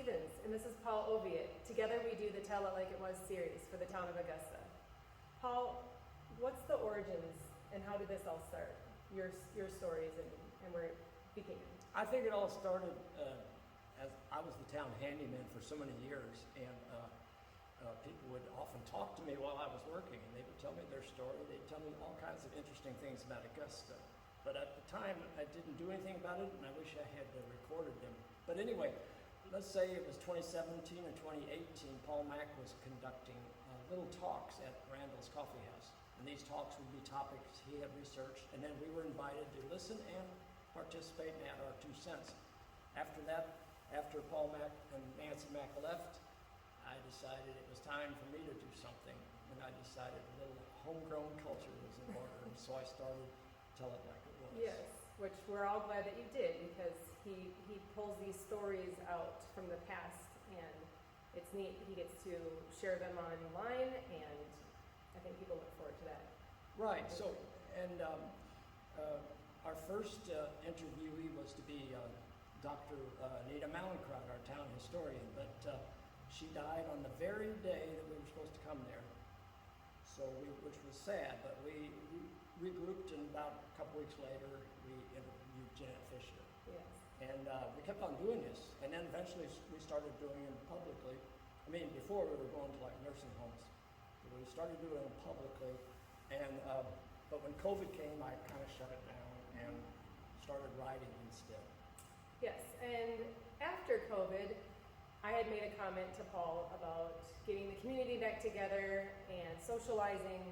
Stevens, and this is Paul Oviatt. Together we do the Tell It Like It Was series for the town of Augusta. Paul, what's the origins and how did this all start? Your stories and where it began. I think it all started as I was the town handyman for so many years, and people would often talk to me while I was working, and they would tell me their story. They'd tell me all kinds of interesting things about Augusta. But at the time, I didn't do anything about it, and I wish I had recorded them. But anyway, let's say it was 2017 or 2018, Paul Mack was conducting little talks at Randall's Coffee House. And these talks would be topics he had researched, and then we were invited to listen and participate and add our 2 cents. After that, after Paul Mack and Nancy Mack left, I decided it was time for me to do something. And I decided a little homegrown culture was in order, and so I started Tell It Like It Was. Yes, which we're all glad that you did, because he pulls these stories out from the past, and it's neat. He gets to share them online, and I think people look forward to that. Right. So, and our first interviewee was to be Dr. Anita Mallinckrodt, our town historian, but she died on the very day that we were supposed to come there. So, which was sad, but we regrouped, and about a couple weeks later, we interviewed Janet Fisher. Yes. And we kept on doing this, and then eventually we started doing it publicly. I mean, before we were going to like nursing homes, but we started doing it publicly. And but when COVID came, I kind of shut it down and started writing instead. Yes, and after COVID, I had made a comment to Paul about getting the community back together and socializing,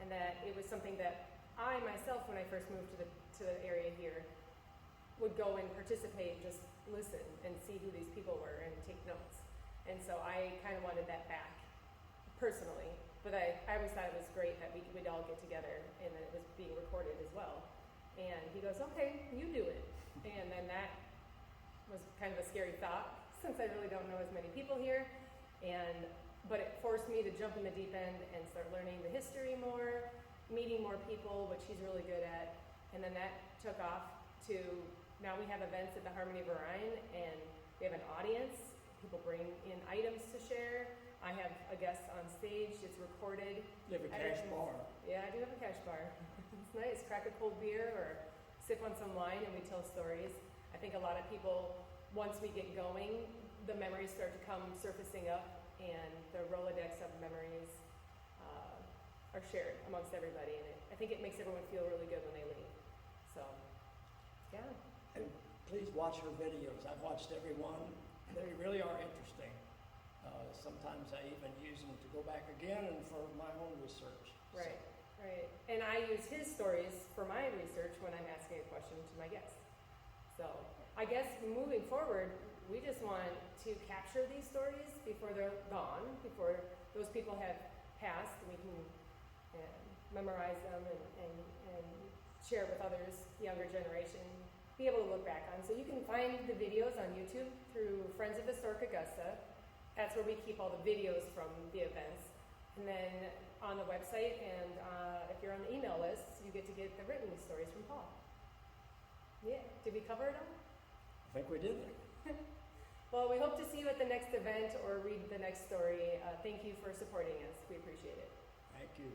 and that it was something that I myself, when I first moved to the area here, would go and participate and just listen and see who these people were and take notes. And so I kind of wanted that back personally, but I always thought it was great that we would all get together and that it was being recorded as well. And he goes, okay, you do it. And then that was kind of a scary thought, since I really don't know as many people here. But it forced me to jump in the deep end and start learning the history more, meeting more people, which he's really good at. And then that took off to, now we have events at the Harmony of Orion, and we have an audience. People bring in items to share. I have a guest on stage. It's recorded. You have a cash bar. Yeah, I do have a cash bar. It's nice. Crack a cold beer or sip on some wine, and we tell stories. I think a lot of people, once we get going, the memories start to come surfacing up, and the Rolodex of memories are shared amongst everybody. And I think it makes everyone feel really good when they leave. So, yeah. And please watch her videos. I've watched every one. They really are interesting. Sometimes I even use them to go back again and for my own research. Right, right. And I use his stories for my research when I'm asking a question to my guests. So I guess moving forward, we just want to capture these stories before they're gone, before those people have passed. We can memorize them and share with others, the younger generation, be able to look back on. So you can find the videos on YouTube through Friends of Historic Augusta. That's where we keep all the videos from the events. And then on the website, and if you're on the email list, you get to get the written stories from Paul. Yeah, did we cover it all? I think we did. Well, we hope to see you at the next event or read the next story. Thank you for supporting us. We appreciate it. Thank you.